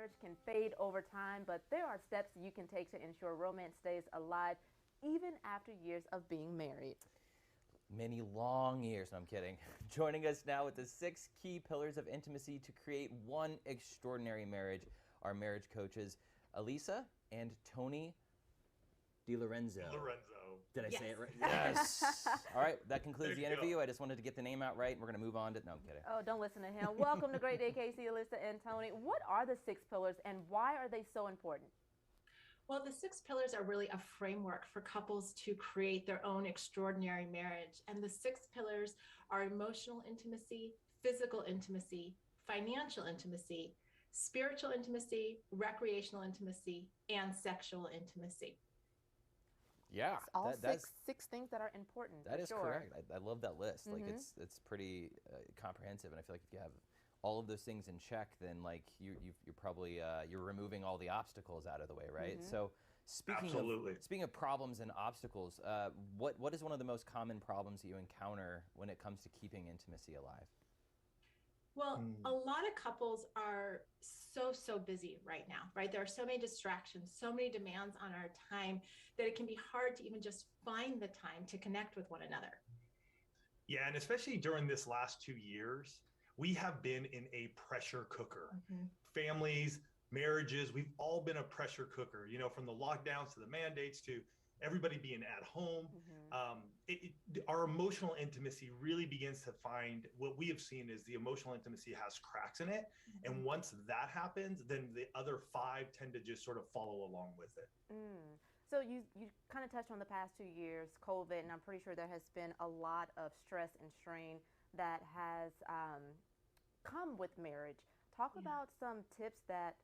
marriage can fade over time, but there are steps you can take to ensure romance stays alive even after years of being married. Many long years, no, I'm kidding. Joining us now with the 6 key pillars of intimacy to create one extraordinary marriage, our marriage coaches, Alisa and Tony DiLorenzo. Did I say it right? Yes. All right, that concludes the interview. I just wanted to get the name out right. We're going to move on to, no, I'm kidding. Oh, don't listen to him. Welcome to Great Day, Casey, Alisa, and Tony. What are the 6 pillars and why are they so important? Well, the 6 pillars are really a framework for couples to create their own extraordinary marriage. And the 6 pillars are emotional intimacy, physical intimacy, financial intimacy, spiritual intimacy, recreational intimacy, and sexual intimacy. Yeah, it's all six things that are important. That is correct. I love that list. Mm-hmm. Like it's pretty comprehensive, and I feel like if you have all of those things in check, then like you're probably you're removing all the obstacles out of the way, right? Mm-hmm. So speaking of problems and obstacles, what is one of the most common problems that you encounter when it comes to keeping intimacy alive? Well, a lot of couples are so busy right now, right? There are so many distractions, so many demands on our time that it can be hard to even just find the time to connect with one another. Yeah, and especially during this last 2 years, we have been in a pressure cooker. Mm-hmm. Families, marriages, we've all been a pressure cooker, you know, from the lockdowns to the mandates to everybody being at home. Mm-hmm. Our emotional intimacy really begins to find, what we have seen is the emotional intimacy has cracks in it. Mm-hmm. And once that happens, then the other 5 tend to just sort of follow along with it. So you kind of touched on the past 2 years, COVID, and I'm pretty sure there has been a lot of stress and strain that has come with marriage. Talk about some tips that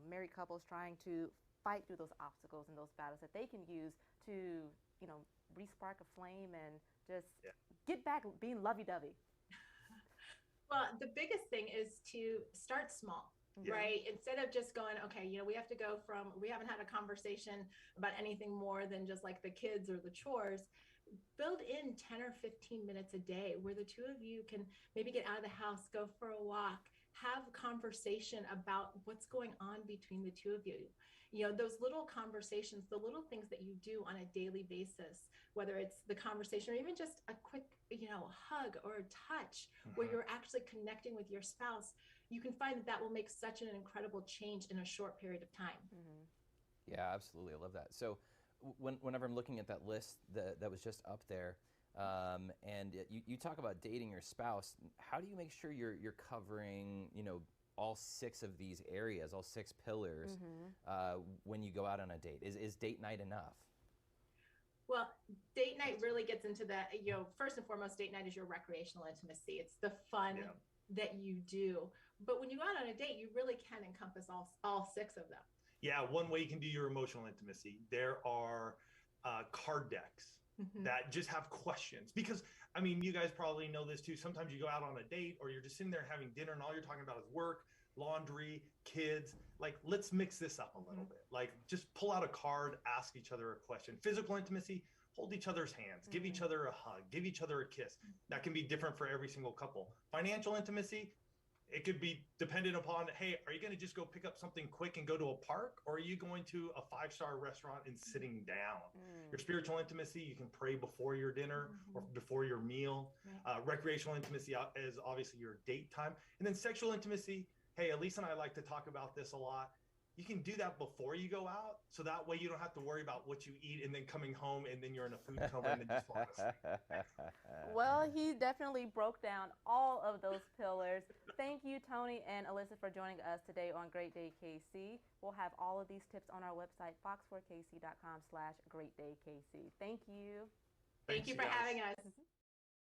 married couples trying to fight through those obstacles and those battles that they can use to re-spark a flame and just get back being lovey-dovey. Well, the biggest thing is to start small. Right? Instead of just going, okay, we have to go from, we haven't had a conversation about anything more than just like the kids or the chores. Build in 10 or 15 minutes a day where the two of you can maybe get out of the house, go for a walk, have a conversation about what's going on between the two of you. Those little conversations, the little things that you do on a daily basis, whether it's the conversation or even just a quick, hug or a touch where you're actually connecting with your spouse, you can find that will make such an incredible change in a short period of time. Mm-hmm. Yeah, absolutely. I love that. So whenever I'm looking at that list that was just up there, and you talk about dating your spouse, how do you make sure you're covering, all 6 of these areas, all 6 pillars, when you go out on a date? Is date night enough? Well, date night really gets into that. First and foremost, date night is your recreational intimacy. It's the fun that you do. But when you go out on a date, you really can encompass all 6 of them. Yeah, one way you can do your emotional intimacy, there are card decks that just have questions. Because, I mean, you guys probably know this too. Sometimes you go out on a date or you're just sitting there having dinner and all you're talking about is work, laundry, kids. Like, let's mix this up a little bit. Like, just pull out a card, ask each other a question. Physical intimacy, hold each other's hands, give each other a hug, give each other a kiss. That can be different for every single couple. Financial intimacy, it could be dependent upon, hey, are you going to just go pick up something quick and go to a park? Or are you going to a 5-star restaurant and sitting down? Your spiritual intimacy, you can pray before your dinner or before your meal. Recreational intimacy is obviously your date time. And then sexual intimacy, hey, Alisa and I like to talk about this a lot. You can do that before you go out, so that way you don't have to worry about what you eat and then coming home and then you're in a food coma and then just fall asleep. Well, he definitely broke down all of those pillars. Thank you, Tony and Alisa, for joining us today on Great Day KC. We'll have all of these tips on our website, fox4kc.com/greatdaykc. Thank you. Thank you for having us.